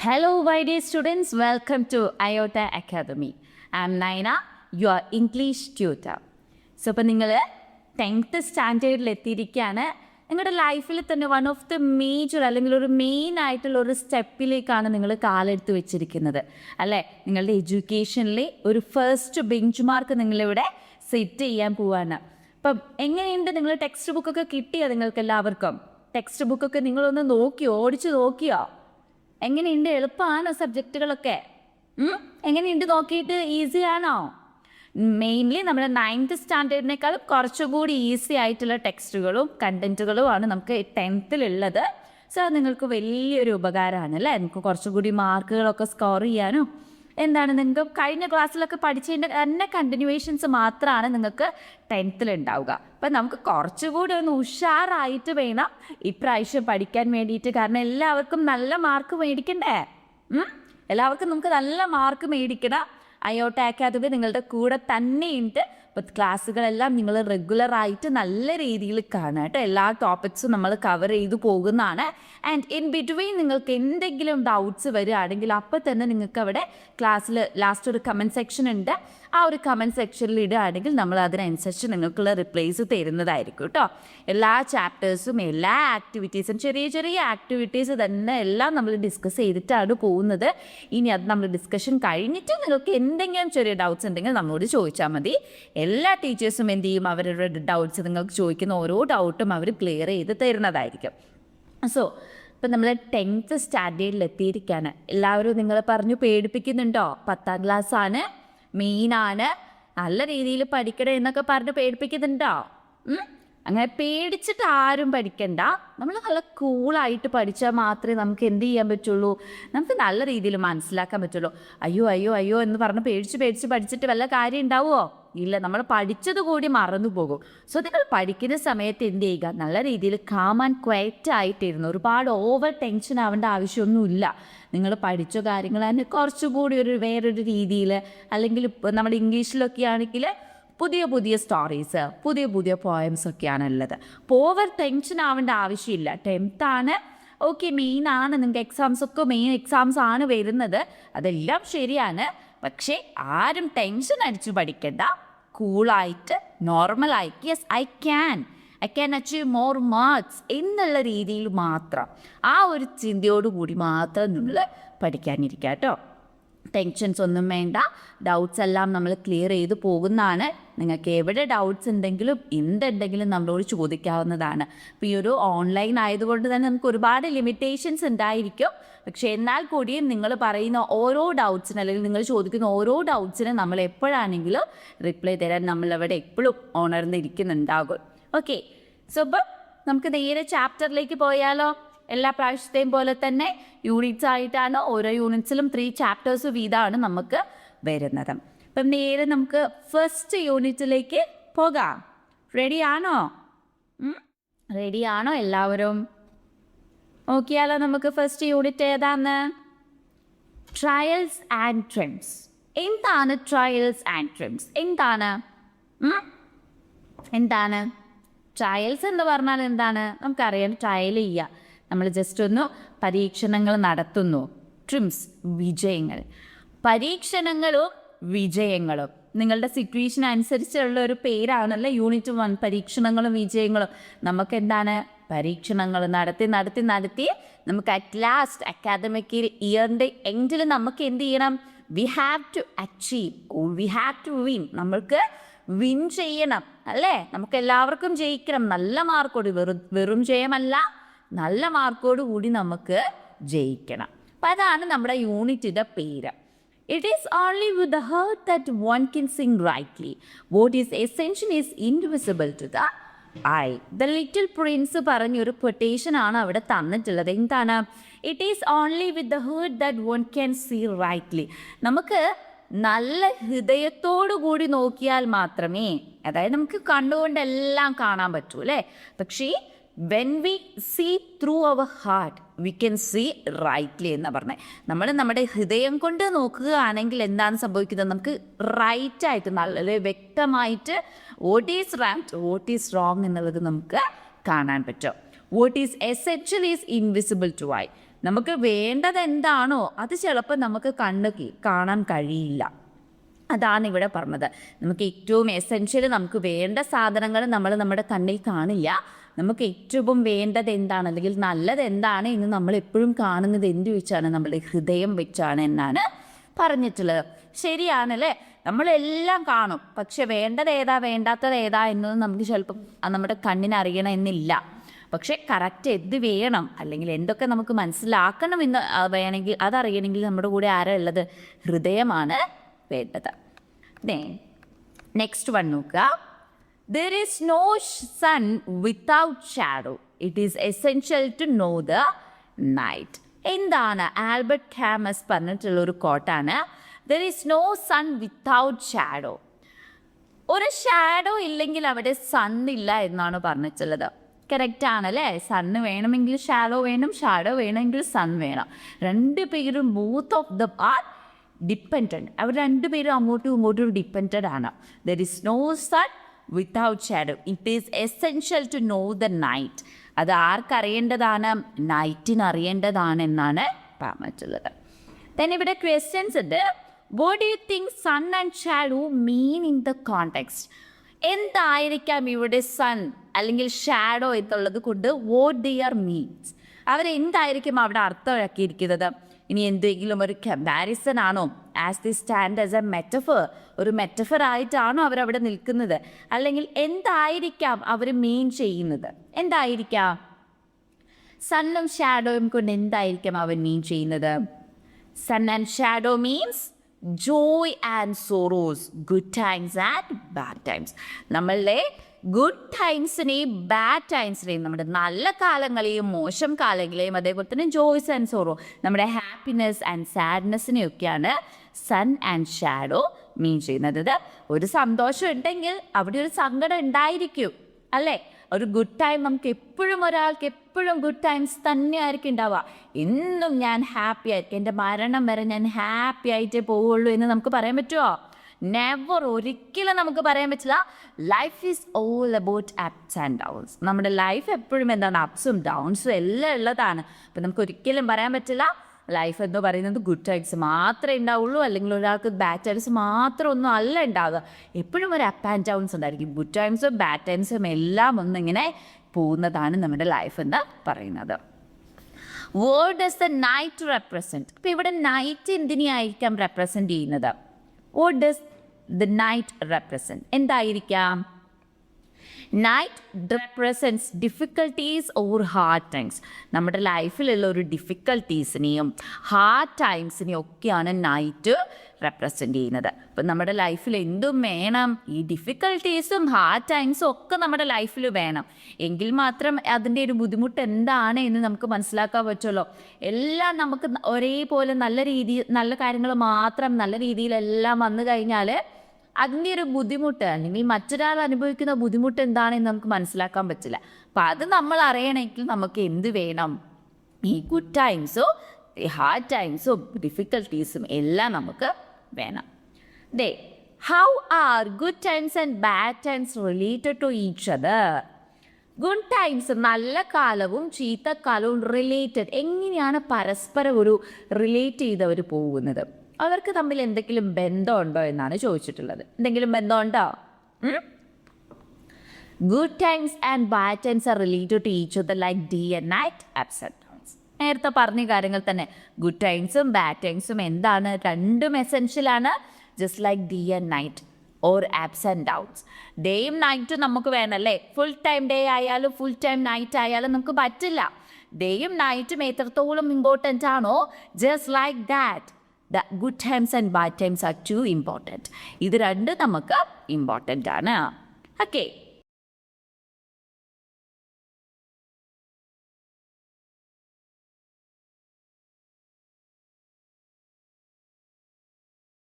Hello, my dear students. Welcome to IOTA Academy. I am Naina, your English tutor. So, ഇപ്പോൾ നിങ്ങൾ 10th സ്റ്റാൻഡേർഡിൽ എത്തിയിരിക്കുകയാണ്. നിങ്ങളുടെ ലൈഫിൽ തന്നെ വൺ ഓഫ് ദി മേജർ അല്ലെങ്കിൽ ഒരു മെയിൻ ആയിട്ടുള്ള ഒരു സ്റ്റെപ്പിലേക്കാണ് നിങ്ങൾ കാലെടുത്ത് വെച്ചിരിക്കുന്നത് അല്ലേ? നിങ്ങളുടെ എഡ്യൂക്കേഷനിലെ ഒരു ഫസ്റ്റ് ബെഞ്ച് മാർക്ക് നിങ്ങളിവിടെ സെറ്റ് ചെയ്യാൻ പോവാണ്. അപ്പം എങ്ങനെയുണ്ട്? നിങ്ങൾ ടെക്സ്റ്റ് ബുക്കൊക്കെ കിട്ടിയോ? നിങ്ങൾക്ക് എല്ലാവർക്കും ടെക്സ്റ്റ് ബുക്കൊക്കെ നിങ്ങളൊന്ന് നോക്കിയോ, ഓടിച്ച് നോക്കിയോ? എങ്ങനെയുണ്ട്? എളുപ്പമാണോ സബ്ജക്റ്റുകളൊക്കെ? എങ്ങനെയുണ്ട് നോക്കിയിട്ട്? ഈസി ആണോ? മെയിൻലി നമ്മുടെ 9th സ്റ്റാൻഡേർഡിനേക്കാൾ കുറച്ചുകൂടി ഈസി ആയിട്ടുള്ള ടെക്സ്റ്റുകളും കണ്ടൻറ്റുകളുമാണ് നമുക്ക് 10th ഉള്ളത്. സോ അത് നിങ്ങൾക്ക് വലിയൊരു ഉപകാരമാണ് അല്ലേ? നിങ്ങൾക്ക് കുറച്ചുകൂടി മാർക്കുകളൊക്കെ സ്കോർ ചെയ്യാനും എന്താണ്, നിങ്ങൾക്ക് കഴിഞ്ഞ ക്ലാസ്സിലൊക്കെ പഠിച്ചതിൻ്റെ തന്നെ കണ്ടിന്യൂവേഷൻസ് മാത്രമാണ് നിങ്ങൾക്ക് 10th ഉണ്ടാവുക. അപ്പം നമുക്ക് കുറച്ചുകൂടി ഒന്ന് ഉഷാറായിട്ട് വേണം ഇപ്രാവശ്യം പഠിക്കാൻ വേണ്ടിയിട്ട്. കാരണം എല്ലാവർക്കും നല്ല മാർക്ക് മേടിക്കണ്ടേ? എല്ലാവർക്കും നമുക്ക് നല്ല മാർക്ക് മേടിക്കണം. IOTA അക്കാദമി നിങ്ങളുടെ കൂടെ തന്നെയുണ്ട്. അപ്പോൾ ക്ലാസ്സുകളെല്ലാം നിങ്ങൾ റെഗുലറായിട്ട് നല്ല രീതിയിൽ കാണുക കേട്ടോ. എല്ലാ ടോപ്പിക്സും നമ്മൾ കവർ ചെയ്തു പോകുന്നതാണ്. ആൻഡ് ഇൻ ബിറ്റ്വീൻ നിങ്ങൾക്ക് എന്തെങ്കിലും ഡൗട്ട്സ് വരികയാണെങ്കിൽ അപ്പോൾ തന്നെ നിങ്ങൾക്ക് അവിടെ ക്ലാസ്സിൽ ലാസ്റ്റ് ഒരു കമൻറ്റ് സെക്ഷൻ ഉണ്ട്. ആ ഒരു കമൻറ്റ് സെക്ഷനിൽ ഇടുകയാണെങ്കിൽ നമ്മൾ അതിനനുസരിച്ച് നിങ്ങൾക്കുള്ള റിപ്ലൈസ് തരുന്നതായിരിക്കും കേട്ടോ. എല്ലാ ചാപ്റ്റേഴ്സും എല്ലാ ആക്ടിവിറ്റീസും ചെറിയ ചെറിയ ആക്ടിവിറ്റീസ് തന്നെ എല്ലാം നമ്മൾ ഡിസ്കസ് ചെയ്തിട്ടാണ് പോകുന്നത്. ഇനി അത് നമ്മൾ ഡിസ്കഷൻ കഴിഞ്ഞിട്ട് നിങ്ങൾക്ക് എന്തെങ്കിലും ചെറിയ ഡൗട്ട്സ് ഉണ്ടെങ്കിൽ നമ്മളോട് ചോദിച്ചാൽ മതി. എല്ലാ ടീച്ചേഴ്സും എന്ത് ചെയ്യും? അവരുടെ ഡൗട്ട്സ് നിങ്ങൾക്ക് ചോദിക്കുന്ന ഓരോ ഡൗട്ടും അവർ ക്ലിയർ ചെയ്ത് തരുന്നതായിരിക്കും. സോ ഇപ്പം നമ്മൾ 10th സ്റ്റാൻഡേർഡിൽ എത്തിയിരിക്കുകയാണ്. എല്ലാവരും നിങ്ങൾ പറഞ്ഞു പേടിപ്പിക്കുന്നുണ്ടോ? 10ാം ക്ലാസ്സാണ്, മെയിനാണ്, നല്ല രീതിയിൽ പഠിക്കണേ എന്നൊക്കെ പറഞ്ഞ് പേടിപ്പിക്കുന്നുണ്ടോ? അങ്ങനെ പേടിച്ചിട്ട് ആരും പഠിക്കണ്ട. നമ്മൾ നല്ല കൂളായിട്ട് പഠിച്ചാൽ മാത്രമേ നമുക്ക് എന്ത് ചെയ്യാൻ പറ്റുള്ളൂ? നമുക്ക് നല്ല രീതിയിൽ മനസ്സിലാക്കാൻ പറ്റുള്ളൂ. അയ്യോ അയ്യോ അയ്യോ എന്ന് പറഞ്ഞ് പേടിച്ച് പഠിച്ചിട്ട് വല്ല കാര്യം ഉണ്ടാവുമോ? ഇല്ല. നമ്മൾ പഠിച്ചത് കൂടി മറന്നു പോകും. സോ നിങ്ങൾ പഠിക്കുന്ന സമയത്ത് എന്ത് ചെയ്യുക? നല്ല രീതിയിൽ കാം ആൻഡ് ക്വയറ്റ് ആയിട്ടിരുന്നു. ഒരുപാട് ഓവർ ടെൻഷൻ ആവേണ്ട ആവശ്യമൊന്നുമില്ല. നിങ്ങൾ പഠിച്ച കാര്യങ്ങൾ തന്നെ കുറച്ചുകൂടി വേറൊരു രീതിയിൽ, അല്ലെങ്കിൽ നമ്മുടെ ഇംഗ്ലീഷിലൊക്കെ ആണെങ്കിൽ പുതിയ പുതിയ സ്റ്റോറീസ്, പുതിയ പോയംസ് ഒക്കെയാണ് ഉള്ളത്. അപ്പോൾ ഓവർ ടെൻഷൻ ആവേണ്ട ആവശ്യമില്ല. 10th ആണ്, ഓക്കെ, മെയിനാണ്. നിങ്ങൾക്ക് എക്സാംസ് ഒക്കെ മെയിൻ എക്സാംസ് ആണ് വരുന്നത്, അതെല്ലാം ശരിയാണ്. പക്ഷേ ആരും ടെൻഷൻ അടിച്ച് പഠിക്കണ്ട. കൂളായിട്ട് നോർമലായിട്ട് yes I can achieve more marks എന്നുള്ള രീതിയിൽ മാത്രം, ആ ഒരു ചിന്തയോടുകൂടി മാത്രം നിങ്ങൾ പഠിക്കാനിരിക്കുക കേട്ടോ. ടെൻഷൻസ് ഒന്നും വേണ്ട. ഡൗട്ട്സ് എല്ലാം നമ്മൾ ക്ലിയർ ചെയ്ത് പോകുന്നതാണ്. നിങ്ങൾക്ക് എവിടെ ഡൗട്ട്സ് ഉണ്ടെങ്കിലും എന്തുണ്ടെങ്കിലും നമ്മളോട് ചോദിക്കാവുന്നതാണ്. അപ്പോൾ ഈ ഒരു ഓൺലൈൻ ആയതുകൊണ്ട് തന്നെ നമുക്ക് ഒരുപാട് ലിമിറ്റേഷൻസ് ഉണ്ടായിരിക്കും. പക്ഷേ എന്നാൽ കൂടിയും നിങ്ങൾ പറയുന്ന ഓരോ ഡൗട്ട്സിന് അല്ലെങ്കിൽ നിങ്ങൾ ചോദിക്കുന്ന ഓരോ ഡൗട്ട്സിനും നമ്മൾ എപ്പോഴാണെങ്കിലും റിപ്ലൈ തരാൻ നമ്മളവിടെ എപ്പോഴും ഉണർന്നിരിക്കുന്നുണ്ടാകും. ഓക്കെ, സോ ഇപ്പം നമുക്ക് നേരെ ചാപ്റ്ററിലേക്ക് പോയാലോ? എല്ലാ പ്രാവശ്യത്തെയും പോലെ തന്നെ യൂണിറ്റ്സ് ആയിട്ടാണ്. ഓരോ യൂണിറ്റ്സിലും 3 ചാപ്റ്റേഴ്സ് വീതമാണ് നമുക്ക് വരുന്നത്. അപ്പം നേരെ നമുക്ക് ഫസ്റ്റ് യൂണിറ്റിലേക്ക് പോകാം. റെഡിയാണോ? റെഡിയാണോ എല്ലാവരും? നോക്കിയാലോ നമുക്ക് ഫസ്റ്റ് യൂണിറ്റ് ഏതാന്ന്? Trials and trims. എന്താണ് ട്രയൽസ് ആൻഡ് ട്രിംസ്? എന്താണ് ട്രയൽസ് എന്ന് പറഞ്ഞാൽ? എന്താണ് നമുക്കറിയാം. ട്രയൽ ചെയ്യുക, നമ്മൾ ജസ്റ്റ് ഒന്ന് പരീക്ഷണങ്ങൾ നടത്തുന്നു. ട്രിംസ് വിജയങ്ങൾ. പരീക്ഷണങ്ങളും വിജയങ്ങളും നിങ്ങളുടെ സിറ്റുവേഷൻ അനുസരിച്ചുള്ള ഒരു പേരാണല്ലോ യൂണിറ്റ് 1. പരീക്ഷണങ്ങളും വിജയങ്ങളും. നമുക്ക് എന്താണ്? പരീക്ഷണങ്ങൾ നടത്തി നമുക്ക് അറ്റ് ലാസ്റ്റ് അക്കാദമിക് ഇയറിൻ്റെ എൻഡിൽ നമുക്ക് എന്ത് ചെയ്യണം? We have to achieve, we have to win. നമ്മൾക്ക് വിൻ ചെയ്യണം അല്ലേ? നമുക്ക് എല്ലാവർക്കും ജയിക്കണം. നല്ല മാർക്കോട്, വെറും ജയമല്ല, നല്ല മാർക്കോട് കൂടി നമുക്ക് ജയിക്കണം. അപ്പം അതാണ് നമ്മുടെ യൂണിറ്റിൻ്റെ പേര്. It is only with the heart that one can sing rightly. What is essential is invisible to the eye. The Little Prince പറഞ്ഞൊരു quotation ആണ് അവിടെ തന്നിട്ടുള്ളത്. എന്താണ്? It is only with the heart that one can see rightly. നമുക്ക് നല്ല ഹൃദയത്തോടു കൂടി നോക്കിയാൽ മാത്രമേ, അതായത് നമുക്ക് കണ്ടുകൊണ്ടെല്ലാം കാണാൻ പറ്റൂ അല്ലേ? പക്ഷേ when we see through our heart we can see rightly എന്ന് പറഞ്ഞത്. നമ്മൾ നമ്മുടെ ഹൃദയം കൊണ്ട് നോക്കുകയാണെങ്കിൽ എന്താണ് സംഭവിക്കുന്നത്? നമുക്ക് റൈറ്റായിട്ട് നല്ല വ്യക്തമായിട്ട് what is right, what is wrong എന്നുള്ളത് നമുക്ക് കാണാൻ പറ്റും. What is essential is invisible to eye. നമുക്ക് വേണ്ടത് എന്താണോ അത് ചിലപ്പോൾ നമുക്ക് കാണാൻ കഴിയില്ല. അതാണ് ഇവിടെ പറഞ്ഞത്. നമുക്ക് ഏറ്റവും എസെൻഷ്യൽ നമുക്ക് വേണ്ട സാധനങ്ങൾ നമ്മൾ നമ്മുടെ കണ്ണിൽ കാണില്ല. നമുക്ക് ഏറ്റവും വേണ്ടത് എന്താണ് അല്ലെങ്കിൽ നല്ലത് എന്താണ് എന്ന് നമ്മൾ എപ്പോഴും കാണുന്നത് എന്ത് വെച്ചാണ്? നമ്മുടെ ഹൃദയം വെച്ചാണ് എന്നാണ് പറഞ്ഞിട്ടുള്ളത്. ശരിയാണല്ലേ? നമ്മളെല്ലാം കാണും, പക്ഷെ വേണ്ടത് ഏതാ വേണ്ടാത്തത് ഏതാ എന്നത് നമുക്ക് ചിലപ്പം നമ്മുടെ കണ്ണിന് അറിയണമെന്നില്ല. പക്ഷെ കറക്റ്റ് എന്ത് വേണം അല്ലെങ്കിൽ എന്തൊക്കെ നമുക്ക് മനസ്സിലാക്കണം എന്ന് വേണമെങ്കിൽ അതറിയണമെങ്കിൽ നമ്മുടെ കൂടെ ആരാ ഉള്ളത്? ഹൃദയമാണ് വേണ്ടത്. നെക്സ്റ്റ് വൺ നോക്കുക. There is no sun without shadow. It is essential to know the night. എന്താണ്? ആൽബർട്ട് കാമസ് പറഞ്ഞിട്ടുള്ള ഒരു കോട്ടാണ്. There is no sun without shadow. ഒരു ഷാഡോ ഇല്ലെങ്കിൽ അവിടെ സൺ ഇല്ല എന്നാണ് പറഞ്ഞിട്ടുള്ളത്. കറക്റ്റ് ആണല്ലേ? സണ്ണ് വേണമെങ്കിൽ ഷാഡോ വേണം, ഷാഡോ വേണമെങ്കിൽ സൺ വേണം. രണ്ടുപേരും both of the are dependent. അവർ രണ്ടുപേരും അങ്ങോട്ടും ഇങ്ങോട്ടും ഡിപ്പെൻഡൻ്റ് ആണ്. There is no sun without shadow. It is essential to know the night. അത് ആർക്കറിയേണ്ടതാണ്? നൈറ്റിന് അറിയേണ്ടതാണ് എന്നാണ് പറഞ്ഞിട്ടുള്ളത്. then ഇവിടെ ക്വസ്റ്റ്യൻസ് ഉണ്ട്. what do you think sun and shadow mean in the context? എന്തായിരിക്കാം ഇവിടെ സൺ അല്ലെങ്കിൽ ഷാഡോ എന്നുള്ളത് കൊണ്ട് what their means? അവരെന്തായിരിക്കും അവിടെ അർത്ഥമാക്കിയിരിക്കുന്നത്? ഇനി എന്തെങ്കിലും ഒരു കമ്പാരിസൺ ആണോ? As the stand as A metaphor, ഒരു മെറ്റഫർ ആയിട്ടാണോ അവരവിടെ നിൽക്കുന്നത്? അല്ലെങ്കിൽ എന്തായിരിക്കാം അവർ മീൻ ചെയ്യുന്നത്? എന്തായിരിക്കാം? സണ്ണും ഷാഡോയും കൊണ്ട് എന്തായിരിക്കാം അവർ മീൻ ചെയ്യുന്നത്? Sun and shadow means joy and sorrows, good times and bad times. നമ്മളുടെ ഗുഡ് ടൈംസിനെയും ബാഡ് ടൈംസിനെയും, നമ്മുടെ നല്ല കാലങ്ങളെയും മോശം കാലങ്ങളെയും, അതേപോലെ തന്നെ ജോയ്സ് ആൻഡ് സോറോ, നമ്മുടെ ഹാപ്പിനെസ് ആൻഡ് സാഡ്നെസ്സിനെയൊക്കെയാണ് സൺ ആൻഡ് ഷാഡോ മീൻ ചെയ്യുന്നത്. ഒരു സന്തോഷം ഉണ്ടെങ്കിൽ അവിടെ ഒരു സങ്കടം ഉണ്ടായിരിക്കും അല്ലേ? ഒരു ഗുഡ് ടൈം നമുക്ക് എപ്പോഴും, ഒരാൾക്ക് എപ്പോഴും ഗുഡ് ടൈംസ് തന്നെയായിരിക്കും ഉണ്ടാവുക. എന്നും ഞാൻ ഹാപ്പി ആയിരിക്കും, എൻ്റെ മരണം വരെ ഞാൻ ഹാപ്പി ആയിട്ടേ പോവുള്ളൂ എന്ന് നമുക്ക് പറയാൻ പറ്റുമോ? നെവർ, ഒരിക്കലും നമുക്ക് പറയാൻ പറ്റില്ല. Life is all about ups and downs. നമ്മുടെ ലൈഫ് എപ്പോഴും എന്താണ്? അപ്സും ഡൗൺസും എല്ലാം ഉള്ളതാണ്. അപ്പം നമുക്ക് ഒരിക്കലും പറയാൻ പറ്റില്ല ലൈഫ് എന്ന് പറയുന്നത് ഗുഡ് ടൈംസ് മാത്രമേ ഉണ്ടാവുള്ളൂ, അല്ലെങ്കിൽ ഒരാൾക്ക് ബാഡ് ടൈംസ് മാത്രം ഒന്നും അല്ല ഉണ്ടാവുക. എപ്പോഴും ഒരു അപ്പ് ആൻഡ് ഡൗൺസ് ഉണ്ടായിരിക്കും. ഗുഡ് ടൈംസും ബാഡ് ടൈംസും എല്ലാം ഒന്നിങ്ങനെ പോകുന്നതാണ് നമ്മുടെ ലൈഫ് എന്ന് പറയുന്നത്. What does the night represent? ഇപ്പം ഇവിടെ നൈറ്റ് എന്തിനെയായിരിക്കാം റെപ്രസെൻറ്റ് ചെയ്യുന്നത്? What does the night represent? എന്തായിരിക്കാം? Night represents difficulties or hard times. നമ്മുടെ ലൈഫിലുള്ള ഒരു ഡിഫിക്കൽട്ടീസിനെയും ഹാർഡ് ടൈംസിനെയും ഒക്കെയാണ് നൈറ്റ് റെപ്രസെൻറ്റ് ചെയ്യുന്നത്. അപ്പം നമ്മുടെ ലൈഫിൽ എന്തും വേണം, ഈ ഡിഫിക്കൽട്ടീസും ഹാർഡ് ടൈംസും ഒക്കെ നമ്മുടെ ലൈഫിൽ വേണം. എങ്കിൽ മാത്രം അതിൻ്റെ ഒരു ബുദ്ധിമുട്ട് എന്താണ് എന്ന് നമുക്ക് മനസ്സിലാക്കാൻ പറ്റുമല്ലോ. എല്ലാം നമുക്ക് ഒരേപോലെ നല്ല കാര്യങ്ങൾ മാത്രം നല്ല രീതിയിലെല്ലാം വന്നു കഴിഞ്ഞാൽ അതിൻ്റെ ഒരു ബുദ്ധിമുട്ട് അല്ലെങ്കിൽ മറ്റൊരാൾ അനുഭവിക്കുന്ന ബുദ്ധിമുട്ട് എന്താണെന്ന് നമുക്ക് മനസ്സിലാക്കാൻ പറ്റില്ല. അപ്പം അത് നമ്മൾ അറിയണമെങ്കിൽ നമുക്ക് എന്ത് വേണം? ഈ ഗുഡ് ടൈംസും ഈ ഹാർഡ് ടൈംസും ഡിഫിക്കൽട്ടീസും എല്ലാം നമുക്ക് വേണം. How are good times and bad times related to each other? Good times, നല്ല കാലവും ചീത്തക്കാലവും റിലേറ്റഡ്, എങ്ങനെയാണ് പരസ്പരം ഒരു റിലേറ്റ് ചെയ്തവർ പോകുന്നത്? അവർക്ക് തമ്മിൽ എന്തെങ്കിലും ബന്ധമുണ്ടോ എന്നാണ് ചോദിച്ചിട്ടുള്ളത്. എന്തെങ്കിലും ബന്ധമുണ്ടോ? Good times and bad times are related to each other like day and night, ups and downs. നേരത്തെ പറഞ്ഞ കാര്യങ്ങൾ തന്നെ. ഗുഡ് ടൈംസും ബാഡ് ടൈംസും എന്താണ്? രണ്ടും എസെൻഷ്യലാണ്. Just like day and night or ups and downs. ഡേയും നൈറ്റും നമുക്ക് വേണമല്ലേ? ഫുൾ ടൈം ഡേ ആയാലും ഫുൾ ടൈം നൈറ്റ് ആയാലും നമുക്ക് പറ്റില്ല. ഡേയും നൈറ്റും എത്രത്തോളം ഇമ്പോർട്ടൻ്റ് ആണോ, just like that the good times and bad times are too important. ഇത് രണ്ടും നമുക്ക് ഇമ്പോർട്ടൻ്റ് ആണ്. ഓക്കെ.